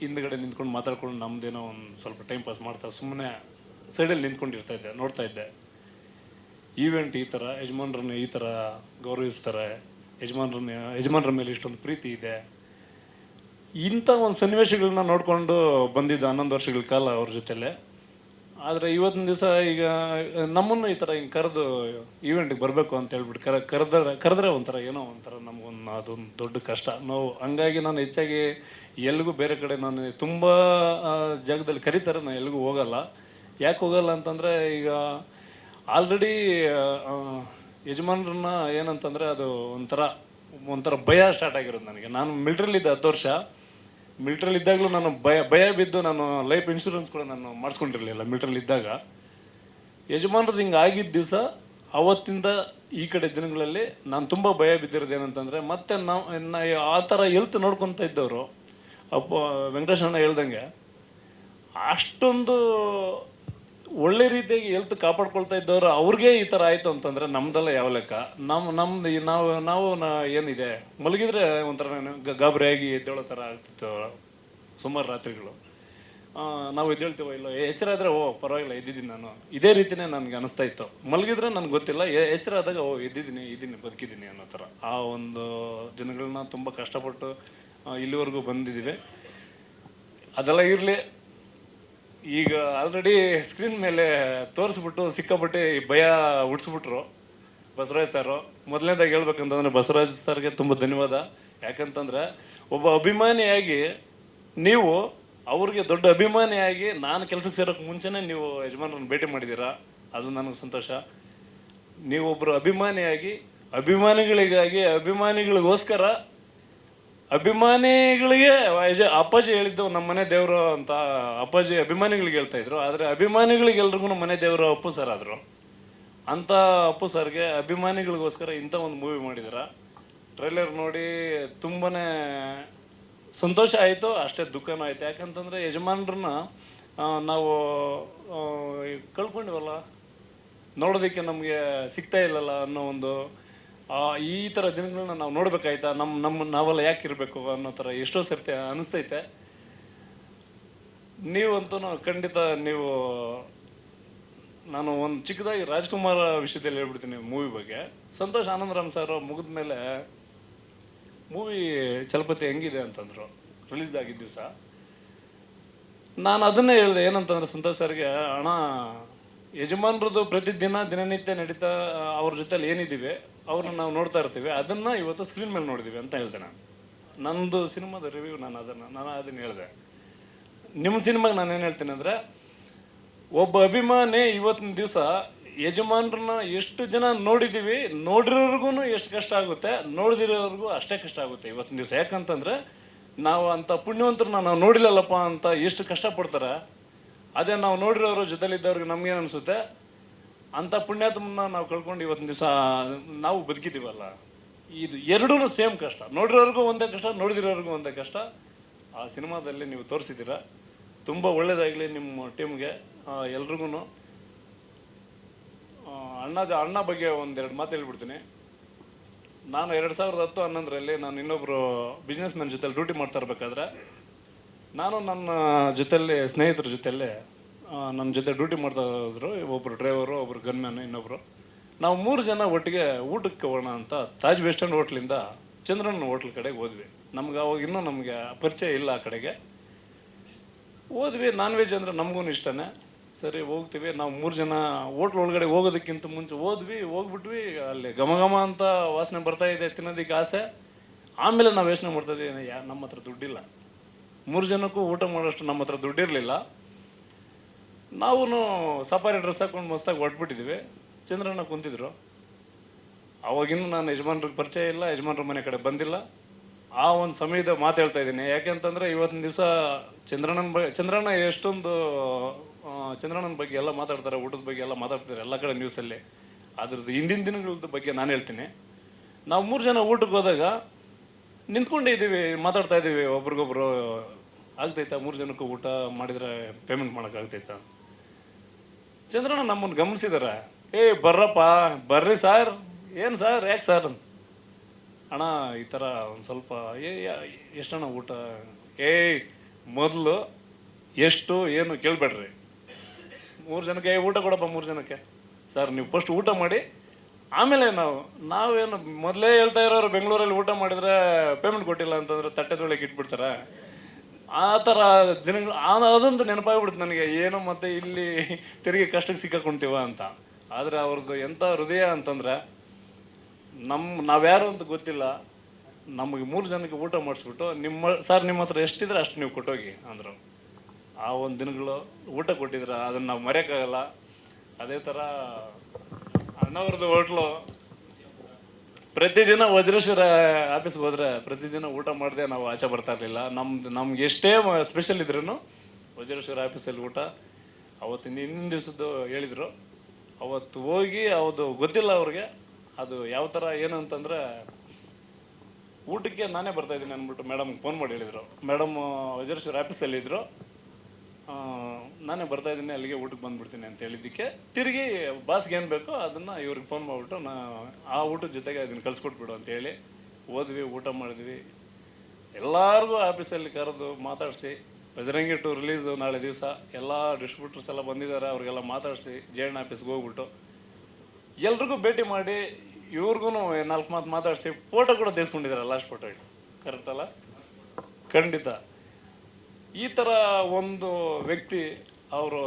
ಹಿಂದ್ಗಡೆ ನಿಂತ್ಕೊಂಡು ಮಾತಾಡ್ಕೊಂಡು ನಮ್ಮದೇನೋ ಒಂದು ಸ್ವಲ್ಪ ಟೈಮ್ ಪಾಸ್ ಮಾಡ್ತಾ ಸುಮ್ಮನೆ ಸೈಡಲ್ಲಿ ನಿಂತ್ಕೊಂಡಿರ್ತಾ ಇದ್ದೆ, ನೋಡ್ತಾ ಇದ್ದೆ. ಈವೆಂಟ್ ಈ ಥರ ಯಜಮಾನ್ರನ್ನ ಈ ಥರ ಗೌರವಿಸ್ತಾರೆ, ಯಜಮಾನ್ರ ಮೇಲೆ ಇಷ್ಟೊಂದು ಪ್ರೀತಿ ಇದೆ, ಇಂಥ ಒಂದು ಸನ್ನಿವೇಶಗಳನ್ನ ನೋಡಿಕೊಂಡು ಬಂದಿದ್ದು 11 ವರ್ಷಗಳ ಕಾಲ ಅವ್ರ ಜೊತೆಲೆ. ಆದರೆ ಇವತ್ತಿನ ದಿವಸ ಈಗ ನಮ್ಮನ್ನು ಈ ಥರ ಹಿಂಗೆ ಕರೆದು ಈವೆಂಟಿಗೆ ಬರಬೇಕು ಅಂತ ಹೇಳ್ಬಿಟ್ಟು ಕರೆದ್ರೆ ಒಂಥರ ಏನೋ ಒಂಥರ ನಮಗೊಂದು ಅದೊಂದು ದೊಡ್ಡ ಕಷ್ಟ ನೋವು. ಹಂಗಾಗಿ ನಾನು ಹೆಚ್ಚಾಗಿ ಎಲ್ಲಿಗೂ ಬೇರೆ ಕಡೆ ನಾನು ತುಂಬ ಜಾಗದಲ್ಲಿ ಕರೀತಾರೆ, ನಾನು ಎಲ್ಲಿಗೂ ಹೋಗಲ್ಲ. ಯಾಕೆ ಹೋಗಲ್ಲ ಅಂತಂದರೆ ಈಗ ಆಲ್ರೆಡಿ ಯಜಮಾನ್ರನ್ನ ಏನಂತಂದರೆ ಅದು ಒಂಥರ ಭಯ ಸ್ಟಾರ್ಟ್ ಆಗಿರೋದು ನನಗೆ. ನಾನು ಮಿಲ್ಟ್ರಲ್ಲಿದ್ದೆ 10 ವರ್ಷ. ಮಿಲ್ಟ್ರಲ್ಲಿದ್ದಾಗಲೂ ನಾನು ಭಯ ಬಿದ್ದು ನಾನು ಲೈಫ್ ಇನ್ಶೂರೆನ್ಸ್ ಕೂಡ ನಾನು ಮಾಡಿಸ್ಕೊಂಡಿರಲಿಲ್ಲ ಮಿಲ್ಟ್ರಲ್ಲಿದ್ದಾಗ. ಯಜಮಾನ್ರದ್ದು ಹಿಂಗೆ ಆಗಿದ್ದ ದಿವಸ ಅವತ್ತಿಂದ ಈ ಕಡೆ ದಿನಗಳಲ್ಲಿ ನಾನು ತುಂಬ ಭಯ ಬಿದ್ದಿರೋದು ಏನಂತಂದರೆ, ಮತ್ತೆ ನಾವು ಆ ಥರ ಹೆಲ್ತ್ ನೋಡ್ಕೊತ ಇದ್ದವರು ವೆಂಕಟೇಶ್ ಅಣ್ಣ ಹೇಳ್ದಂಗೆ ಅಷ್ಟೊಂದು ಒಳ್ಳೆ ರೀತಿಯಾಗಿ ಹೆಲ್ತ್ ಕಾಪಾಡ್ಕೊಳ್ತಾ ಇದ್ದವರು ಅವ್ರಿಗೆ ಈ ಥರ ಆಯಿತು ಅಂತಂದರೆ ನಮ್ದೆಲ್ಲ ಯಾವ ಲೆಕ್ಕ? ನಾವು ಏನಿದೆ ಮಲಗಿದ್ರೆ ಒಂಥರ ಗಾಬರಿಯಾಗಿ ಎದ್ದೇಳೋ ಥರ ಆಗ್ತಿತ್ತು ಸುಮಾರು ರಾತ್ರಿಗಳು. ನಾವು ಎದ್ದೇಳ್ತೀವೋ ಇಲ್ಲೋ, ಎಚ್ಚರ ಆದರೆ ಪರವಾಗಿಲ್ಲ ಎದ್ದಿದ್ದೀನಿ ನಾನು, ಇದೇ ರೀತಿಯೇ ನನಗೆ ಅನಿಸ್ತಾ ಇತ್ತು. ಮಲಗಿದ್ರೆ ನನಗೆ ಗೊತ್ತಿಲ್ಲ, ಎಚ್ಚರ ಆದಾಗ ಇದ್ದೀನಿ ಬದುಕಿದ್ದೀನಿ ಅನ್ನೋ ಥರ ಆ ಒಂದು ದಿನಗಳನ್ನ ತುಂಬ ಕಷ್ಟಪಟ್ಟು ಇಲ್ಲಿವರೆಗೂ ಬಂದಿದ್ದೀವಿ. ಅದೆಲ್ಲ ಇರಲಿ, ಈಗ ಆಲ್ರೆಡಿ ಸ್ಕ್ರೀನ್ ಮೇಲೆ ತೋರಿಸ್ಬಿಟ್ಟು ಸಿಕ್ಕಾಪಟ್ಟೆ ಭಯ ಹುಡ್ಸ್ಬಿಟ್ರು ಬಸವರಾಜ್ ಸರು. ಮೊದಲನೇದಾಗಿ ಹೇಳ್ಬೇಕಂತಂದರೆ ಬಸವರಾಜ್ ಸರ್ಗೆ ತುಂಬ ಧನ್ಯವಾದ. ಯಾಕಂತಂದರೆ ಒಬ್ಬ ಅಭಿಮಾನಿಯಾಗಿ ನೀವು ಅವ್ರಿಗೆ ದೊಡ್ಡ ಅಭಿಮಾನಿಯಾಗಿ ನಾನು ಕೆಲಸಕ್ಕೆ ಸೇರೋಕ್ಕೆ ಮುಂಚೆನೇ ನೀವು ಯಜಮಾನರನ್ನು ಭೇಟಿ ಮಾಡಿದ್ದೀರಾ, ಅದು ನನಗೆ ಸಂತೋಷ. ನೀವೊಬ್ಬರು ಅಭಿಮಾನಿಯಾಗಿ ಅಭಿಮಾನಿಗಳಿಗೋಸ್ಕರ ಅಭಿಮಾನಿಗಳಿಗೆ ಅಪ್ಪಾಜಿ ಹೇಳಿದ್ದು ನಮ್ಮ ಮನೆ ದೇವರು ಅಂತ ಅಪ್ಪಾಜಿ ಅಭಿಮಾನಿಗಳಿಗೆ ಹೇಳ್ತಾ ಇದ್ರು. ಆದರೆ ಅಭಿಮಾನಿಗಳಿಗೆಲ್ರಿಗೂ ಮನೆ ದೇವರು ಅಪ್ಪು ಸರ್ ಆದರು. ಅಂಥ ಅಪ್ಪು ಸರ್ಗೆ ಅಭಿಮಾನಿಗಳಿಗೋಸ್ಕರ ಇಂಥ ಒಂದು ಮೂವಿ ಮಾಡಿದಾರ. ಟ್ರೈಲರ್ ನೋಡಿ ತುಂಬಾ ಸಂತೋಷ ಆಯಿತು, ಅಷ್ಟೇ ದುಃಖನೂ ಆಯಿತು. ಯಾಕಂತಂದರೆ ಯಜಮಾನ್ರನ್ನ ನಾವು ಕಳ್ಕೊಂಡಿವಲ್ಲ, ನೋಡೋದಕ್ಕೆ ನಮಗೆ ಸಿಗ್ತಾ ಇಲ್ಲಲ್ಲ ಅನ್ನೋ ಒಂದು ಈ ಥರ ದಿನಗಳನ್ನ ನಾವು ನೋಡ್ಬೇಕಾಯ್ತಾ, ನಾವೆಲ್ಲ ಯಾಕೆ ಇರಬೇಕು ಅನ್ನೋ ಥರ ಎಷ್ಟೋ ಸರ್ತಿ ಅನಿಸ್ತೈತೆ. ನೀವಂತೂ ಖಂಡಿತ ನಾನು ಒಂದು ಚಿಕ್ಕದಾಗಿ ರಾಜ್ಕುಮಾರ್ ವಿಷಯದಲ್ಲಿ ಹೇಳ್ಬಿಡ್ತೀನಿ ಮೂವಿ ಬಗ್ಗೆ. ಸಂತೋಷ್ ಆನಂದರಾಮ್ ಸರ್ ಮುಗಿದ ಮೇಲೆ ಮೂವಿ ಚಲಪತಿ ಹೆಂಗಿದೆ ಅಂತಂದರು ರಿಲೀಸ್ ಆಗಿದ್ದ ದಿವಸ. ನಾನು ಅದನ್ನೇ ಹೇಳಿದೆ, ಏನಂತಂದ್ರೆ ಸಂತೋಷ್ ಸರ್ಗೆ, ಅಣ್ಣ ಯಜಮಾನ್ರದ್ದು ದಿನನಿತ್ಯ ನಡೀತಾ ಅವ್ರ ಜೊತೆಲಿ ಏನಿದ್ದೀವಿ ಅವ್ರನ್ನ ನಾವು ನೋಡ್ತಾ ಇರ್ತೀವಿ, ಅದನ್ನು ಇವತ್ತು ಸ್ಕ್ರೀನ್ ಮೇಲೆ ನೋಡಿದ್ದೀವಿ ಅಂತ ಹೇಳ್ದೆ. ನಂದು ಸಿನಿಮಾದ ರಿವ್ಯೂ ನಾನು ಅದನ್ನು ಹೇಳಿದೆ. ನಿಮ್ಮ ಸಿನಿಮಾಗೆ ನಾನೇನು ಹೇಳ್ತೀನಿ ಅಂದರೆ, ಒಬ್ಬ ಅಭಿಮಾನಿ ಇವತ್ತಿನ ದಿವಸ ಯಜಮಾನ್ರನ್ನ ಎಷ್ಟು ಜನ ನೋಡಿದ್ದೀವಿ, ನೋಡಿರೋರ್ಗು ಎಷ್ಟು ಕಷ್ಟ ಆಗುತ್ತೆ, ನೋಡಿದಿರೋರ್ಗೂ ಅಷ್ಟೇ ಕಷ್ಟ ಆಗುತ್ತೆ ಇವತ್ತಿನ ದಿವಸ. ಯಾಕಂತಂದರೆ ನಾವು ಅಂಥ ಪುಣ್ಯವಂತರನ್ನ ನಾವು ನೋಡಿಲ್ಲಲ್ಲಪ್ಪ ಅಂತ ಎಷ್ಟು ಕಷ್ಟಪಡ್ತಾರೆ. ಅದೇ ನಾವು ನೋಡಿರೋರು ಜೊತೆಲಿದ್ದವ್ರಿಗೆ ನಮಗೇನು ಅನಿಸುತ್ತೆ, ಅಂಥ ಪುಣ್ಯಾತ್ಮನ ನಾವು ಕಳ್ಕೊಂಡು ಇವತ್ತಿನ ದಿವಸ ನಾವು ಬದುಕಿದ್ದೀವಲ್ಲ. ಇದು ಎರಡೂ ಸೇಮ್ ಕಷ್ಟ, ನೋಡಿರೋರ್ಗೂ ಒಂದೇ ಕಷ್ಟ, ನೋಡಿದಿರೋರ್ಗೂ ಒಂದೇ ಕಷ್ಟ. ಆ ಸಿನಿಮಾದಲ್ಲಿ ನೀವು ತೋರಿಸಿದ್ದೀರ. ತುಂಬ ಒಳ್ಳೆಯದಾಗಲಿ ನಿಮ್ಮ ಟೀಮ್ಗೆ, ಎಲ್ರಿಗೂ. ಅಣ್ಣ ಬಗ್ಗೆ ಒಂದೆರಡು ಮಾತು ಹೇಳ್ಬಿಡ್ತೀನಿ. ನಾನು 2010-11ರಲ್ಲಿ ನಾನು ಇನ್ನೊಬ್ಬರು ಬಿಸ್ನೆಸ್ ಮ್ಯಾನ್ ಜೊತೆಲಿ ಡ್ಯೂಟಿ ಮಾಡ್ತಾ ಇರಬೇಕಾದ್ರೆ, ನಾನು ನನ್ನ ಜೊತೆಯಲ್ಲಿ ಸ್ನೇಹಿತರ ಜೊತೆಯಲ್ಲಿ ನನ್ನ ಜೊತೆ ಡ್ಯೂಟಿ ಮಾಡ್ತಾ ಇದ್ರು. ಒಬ್ಬರು ಡ್ರೈವರು, ಒಬ್ಬರು ಗನ್ಮ್ಯಾನು, ಇನ್ನೊಬ್ಬರು. ನಾವು 3 ಜನ ಒಟ್ಟಿಗೆ ಊಟಕ್ಕೆ ಹೋಗೋಣ ಅಂತ ತಾಜ್ ವೆಸ್ಟರ್ನ್ ಹೋಟ್ಲಿಂದ ಚಂದ್ರನ್ ಹೋಟ್ಲ್ ಕಡೆಗೆ ಹೋದ್ವಿ. ನಮ್ಗೆ ಅವಾಗ ಇನ್ನೂ ನಮಗೆ ಪರಿಚಯ ಇಲ್ಲ ಆ ಕಡೆಗೆ. ಹೋದ್ವಿ. ನಾನ್ ವೆಜ್ ಅಂದರೆ ನಮಗೂ ಇಷ್ಟನೇ. ಸರಿ ಹೋಗ್ತೀವಿ ನಾವು 3 ಜನ ಹೋಟ್ಲ್ ಒಳಗಡೆ ಹೋಗೋದಕ್ಕಿಂತ ಮುಂಚೆ ಹೋಗ್ಬಿಟ್ವಿ. ಅಲ್ಲಿ ಘಮ ಘಮ ಅಂತ ವಾಸನೆ ಬರ್ತಾ ಇದೆ, ತಿನ್ನೋದಕ್ಕೆ ಆಸೆ. ಆಮೇಲೆ ನಾವು ಯೋಚನೆ ಮಾಡ್ತಾ ಇದ್ದೀವಿ, ನಮ್ಮ ಹತ್ರ ದುಡ್ಡಿಲ್ಲ, 3 ಜನಕ್ಕೂ ಊಟ ಮಾಡೋಷ್ಟು ನಮ್ಮ ಹತ್ರ ದುಡ್ಡಿರಲಿಲ್ಲ. ನಾವು ಸಫಾರಿ ಡ್ರೆಸ್ ಹಾಕೊಂಡು ಮಸ್ತಾಗಿ ಹೊಟ್ಬಿಟ್ಟಿದ್ವಿ. ಚಂದ್ರಣ್ಣ ಕುಂತಿದ್ರು. ಅವಾಗಿನ್ನೂ ನಾನು ಯಜಮಾನ್ರಿಗೆ ಪರಿಚಯ ಇಲ್ಲ, ಯಜಮಾನ್ರ ಮನೆ ಕಡೆ ಬಂದಿಲ್ಲ. ಆ ಒಂದು ಸಮಯದ ಮಾತು ಹೇಳ್ತಾ ಇದ್ದೀನಿ. ಯಾಕೆಂತಂದರೆ ಇವತ್ತಿನ ದಿವಸ ಚಂದ್ರಣ್ಣ ಎಷ್ಟೊಂದು ಚಂದ್ರಣ್ಣನ ಬಗ್ಗೆ ಎಲ್ಲ ಮಾತಾಡ್ತಾರೆ, ಊಟದ ಬಗ್ಗೆ ಎಲ್ಲ ಮಾತಾಡ್ತಾರೆ ಎಲ್ಲ ಕಡೆ ನ್ಯೂಸಲ್ಲಿ. ಅದ್ರದ್ದು ಹಿಂದಿನ ದಿನಗಳದ ಬಗ್ಗೆ ನಾನು ಹೇಳ್ತೀನಿ. ನಾವು 3 ಜನ ಊಟಕ್ಕೆ ಹೋದಾಗ ನಿಂತ್ಕೊಂಡೇ ಇದ್ದೀವಿ, ಮಾತಾಡ್ತಾ ಇದ್ದೀವಿ ಒಬ್ರಿಗೊಬ್ರು. ಆಗ್ತೈತಾ 3 ಜನಕ್ಕೂ ಊಟ ಮಾಡಿದರೆ ಪೇಮೆಂಟ್ ಮಾಡೋಕ್ಕಾಗ್ತೈತಾ? ಚಂದ್ರಣ್ಣ ನಮ್ಮನ್ನು ಗಮನಿಸಿದಾರೆ. ಬರ್ರಪ್ಪ, ಬರ್ರಿ ಸಾರ್. ಏನು ಸಾರ್, ಯಾಕೆ ಸಾರ್? ಅಣ್ಣ ಈ ಥರ ಒಂದು ಸ್ವಲ್ಪ ಎಷ್ಟಣ್ಣ ಊಟ? ಮೊದಲು ಎಷ್ಟು ಏನು ಕೇಳಬೇಡ್ರಿ. 3 ಜನಕ್ಕೆ ಊಟ ಕೊಡಪ್ಪ, 3 ಜನಕ್ಕೆ. ಸರ್ ನೀವು ಫಸ್ಟ್ ಊಟ ಮಾಡಿ, ಆಮೇಲೆ ನಾವೇನು ಮೊದಲೇ ಹೇಳ್ತಾ ಇರೋರು ಬೆಂಗಳೂರಲ್ಲಿ ಊಟ ಮಾಡಿದರೆ ಪೇಮೆಂಟ್ ಕೊಟ್ಟಿಲ್ಲ ಅಂತಂದ್ರೆ ತಟ್ಟೆ ತೊಳೆಗೆ ಇಟ್ಬಿಡ್ತಾರೆ. ಆ ಥರ ದಿನಗಳು ಅದೊಂದು ನೆನಪಾಗ್ಬಿಡುತ್ತೆ ನನಗೆ. ಏನು ಮತ್ತೆ ಇಲ್ಲಿ ತಿರುಗಿ ಕಷ್ಟಕ್ಕೆ ಸಿಕ್ಕಾಕೊಂತೀವ ಅಂತ. ಆದರೆ ಅವ್ರದ್ದು ಎಂಥ ಹೃದಯ ಅಂತಂದರೆ, ನಾವ್ಯಾರು ಅಂತ ಗೊತ್ತಿಲ್ಲ, ನಮಗೆ 3 ಜನಕ್ಕೆ ಊಟ ಮಾಡಿಸ್ಬಿಟ್ಟು ನಿಮ್ಮ ಹತ್ರ ಎಷ್ಟಿದ್ರೆ ಅಷ್ಟು ನೀವು ಕೊಟ್ಟೋಗಿ ಅಂದರು. ಆ ಒಂದು ದಿನಗಳು ಊಟ ಕೊಟ್ಟಿದ್ರೆ ಅದನ್ನು ನಾವು ಮರೆಯೋಕ್ಕಾಗಲ್ಲ. ಅದೇ ಥರ ಅಣ್ಣವ್ರದ್ದು ಹೋಟ್ಲು ಪ್ರತಿದಿನ ವಜ್ರೇಶ್ವರ ಆಫೀಸ್ಗೆ ಹೋದರೆ ಪ್ರತಿದಿನ ಊಟ ಮಾಡದೆ ನಾವು ಆಚೆ ಬರ್ತಾ ಇರಲಿಲ್ಲ. ನಮ್ಗೆ ಎಷ್ಟೇ ಸ್ಪೆಷಲ್ ಇದ್ರೂ ವಜ್ರೇಶ್ವರ ಆಫೀಸಲ್ಲಿ ಊಟ. ಅವತ್ತಿನ ಹಿಂದಿನ ದಿವಸದ್ದು ಹೇಳಿದರು. ಅವತ್ತು ಹೋಗಿ ಅದು ಗೊತ್ತಿಲ್ಲ ಅವ್ರಿಗೆ ಅದು ಯಾವ ಥರ ಏನು ಅಂತಂದರೆ, ಊಟಕ್ಕೆ ನಾನೇ ಬರ್ತಾಯಿದ್ದೀನಿ ಅಂದ್ಬಿಟ್ಟು ಮೇಡಮ್ಗೆ ಫೋನ್ ಮಾಡಿ ಹೇಳಿದರು. ಮೇಡಮ್ ವಜ್ರೇಶ್ವರ ಆಫೀಸಲ್ಲಿದ್ದರು, ನಾನೇ ಬರ್ತಾಯಿದ್ದೀನಿ ಅಲ್ಲಿಗೆ ಊಟಕ್ಕೆ ಬಂದುಬಿಡ್ತೀನಿ ಅಂತ ಹೇಳಿದ್ದಕ್ಕೆ ತಿರುಗಿ ಬಾಸ್ಗೆ ಏನು ಬೇಕೋ ಅದನ್ನು ಇವ್ರಿಗೆ ಫೋನ್ ಮಾಡಿಬಿಟ್ಟು ಆ ಊಟದ ಜೊತೆಗೆ ಅದನ್ನು ಕಳಿಸ್ಕೊಟ್ಬಿಡು ಅಂತೇಳಿ ಹೋದ್ವಿ. ಊಟ ಮಾಡಿದ್ವಿ. ಎಲ್ಲರಿಗೂ ಆಫೀಸಲ್ಲಿ ಕರೆದು ಮಾತಾಡಿಸಿ, ಬಜರಂಗಿ 2 ರಿಲೀಸು ನಾಳೆ ದಿವಸ ಎಲ್ಲ ಡಿಸ್ಟ್ರಿಬ್ಯೂಟರ್ಸ್ ಎಲ್ಲ ಬಂದಿದ್ದಾರೆ, ಅವ್ರಿಗೆಲ್ಲ ಮಾತಾಡಿಸಿ ಜೆ.ಎನ್ ಆಫೀಸ್ಗೆ ಹೋಗ್ಬಿಟ್ಟು ಎಲ್ರಿಗೂ ಭೇಟಿ ಮಾಡಿ ಇವ್ರಿಗೂ 4 ಮಾತು ಮಾತಾಡಿಸಿ ಫೋಟೋ ಕೂಡ ತೆಗೆಸ್ಕೊಂಡಿದ್ದಾರೆ. ಲಾಸ್ಟ್ ಫೋಟೋ ಇದು ಕರೆಕ್ಟ್ ಅಲ್ಲ? ಖಂಡಿತ. ಈ ಥರ ಒಂದು ವ್ಯಕ್ತಿ ಅವರು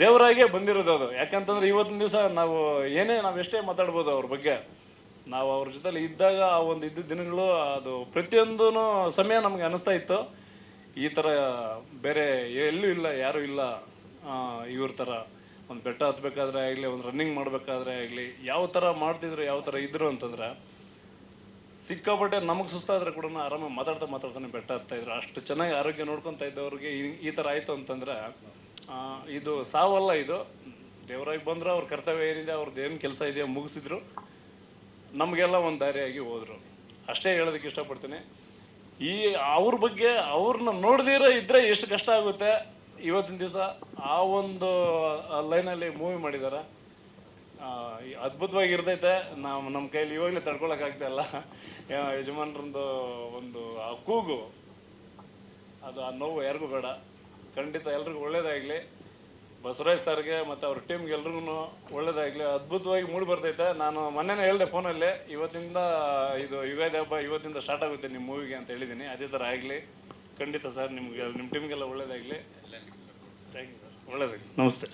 ದೇವರಾಗೇ ಬಂದಿರೋದು ಅದು. ಯಾಕಂತಂದ್ರೆ ಇವತ್ತಿನ ದಿವಸ ನಾವು ಎಷ್ಟೇ ಮಾತಾಡ್ಬೋದು ಅವ್ರ ಬಗ್ಗೆ, ನಾವು ಅವ್ರ ಜೊತೆಲಿ ಇದ್ದಾಗ ಆ ಒಂದು ಇದ್ದ ದಿನಗಳು ಅದು ಪ್ರತಿಯೊಂದೂ ಸಮಯ ನಮಗೆ ಅನ್ನಿಸ್ತಾ ಇತ್ತು, ಈ ಥರ ಬೇರೆ ಎಲ್ಲೂ ಇಲ್ಲ, ಯಾರೂ ಇಲ್ಲ ಇವ್ರ ಥರ. ಒಂದು ಬೆಟ್ಟ ಹತ್ಬೇಕಾದ್ರೆ ಆಗಲಿ, ಒಂದು ರನ್ನಿಂಗ್ ಮಾಡಬೇಕಾದ್ರೆ ಆಗಲಿ, ಯಾವ ಥರ ಮಾಡ್ತಿದ್ರು, ಯಾವ ಥರ ಇದ್ರು ಅಂತಂದ್ರೆ ಸಿಕ್ಕಾಪಟ್ಟೆ ನಮಗೆ ಸುಸ್ತಾದರೆ ಕೂಡ ಆರಾಮಾಗಿ ಮಾತಾಡ್ತಾನೆ ಬೆಟ್ಟ ಹತ್ತಾಯಿದ್ರು. ಅಷ್ಟು ಚೆನ್ನಾಗಿ ಆರೋಗ್ಯ ನೋಡ್ಕೊತಾ ಇದ್ದವ್ರಿಗೆ ಈ ಥರ ಆಯಿತು ಅಂತಂದರೆ ಇದು ಸಾವಲ್ಲ, ಇದು ದೇವರಾಗಿ ಬಂದ್ರೆ ಅವ್ರ ಕರ್ತವ್ಯ ಏನಿದೆ, ಅವ್ರದ್ದು ಏನು ಕೆಲಸ ಇದೆಯೋ ಮುಗಿಸಿದ್ರು, ನಮಗೆಲ್ಲ ಒಂದು ದಾರಿಯಾಗಿ ಹೋದರು. ಅಷ್ಟೇ ಹೇಳೋದಕ್ಕೆ ಇಷ್ಟಪಡ್ತೀನಿ. ಅವ್ರ ಬಗ್ಗೆ ಅವ್ರನ್ನ ನೋಡ್ದಿರೋ ಇದ್ದರೆ ಎಷ್ಟು ಕಷ್ಟ ಆಗುತ್ತೆ ಇವತ್ತಿನ ದಿವಸ. ಆ ಒಂದು ಲೈನಲ್ಲಿ ಮೂವಿ ಮಾಡಿದ್ದಾರೆ, ಅದ್ಭುತವಾಗಿರ್ತೈತೆ. ನಮ್ಮ ಕೈಲಿ ಇವಾಗಲೇ ತಡ್ಕೊಳಕ್ಕಾಗ್ತಾಯಿಲ್ಲ. ಯಜಮಾನ್ರಂದು ಒಂದು ಆ ಕೂಗು, ಅದು ಆ ನೋವು ಯಾರಿಗೂ ಬೇಡ. ಖಂಡಿತ ಎಲ್ರಿಗೂ ಒಳ್ಳೇದಾಗಲಿ. ಬಸವರಾಜ್ ಸರ್ಗೆ ಮತ್ತು ಅವ್ರ ಟೀಮ್ಗೆ ಎಲ್ರಿಗೂ ಒಳ್ಳೇದಾಗಲಿ. ಅದ್ಭುತವಾಗಿ ಮೂಡಿ ಬರ್ತೈತೆ. ನಾನು ಮೊನ್ನೆನೇ ಹೇಳಿದೆ ಫೋನಲ್ಲಿ, ಇವತ್ತಿಂದ ಇದು ಯುಗಾದಿ ಹಬ್ಬ ಇವತ್ತಿಂದ ಸ್ಟಾರ್ಟ್ ಆಗುತ್ತೆ ನಿಮ್ಮ ಮೂವಿಗೆ ಅಂತ ಹೇಳಿದ್ದೀನಿ. ಅದೇ ಥರ ಆಗಲಿ. ಖಂಡಿತ ಸರ್, ನಿಮ್ಮ ಟೀಮ್ಗೆಲ್ಲ ಒಳ್ಳೇದಾಗಲಿ. ಥ್ಯಾಂಕ್ ಯು ಸರ್, ಒಳ್ಳೇದಾಗಲಿ. ನಮಸ್ತೆ.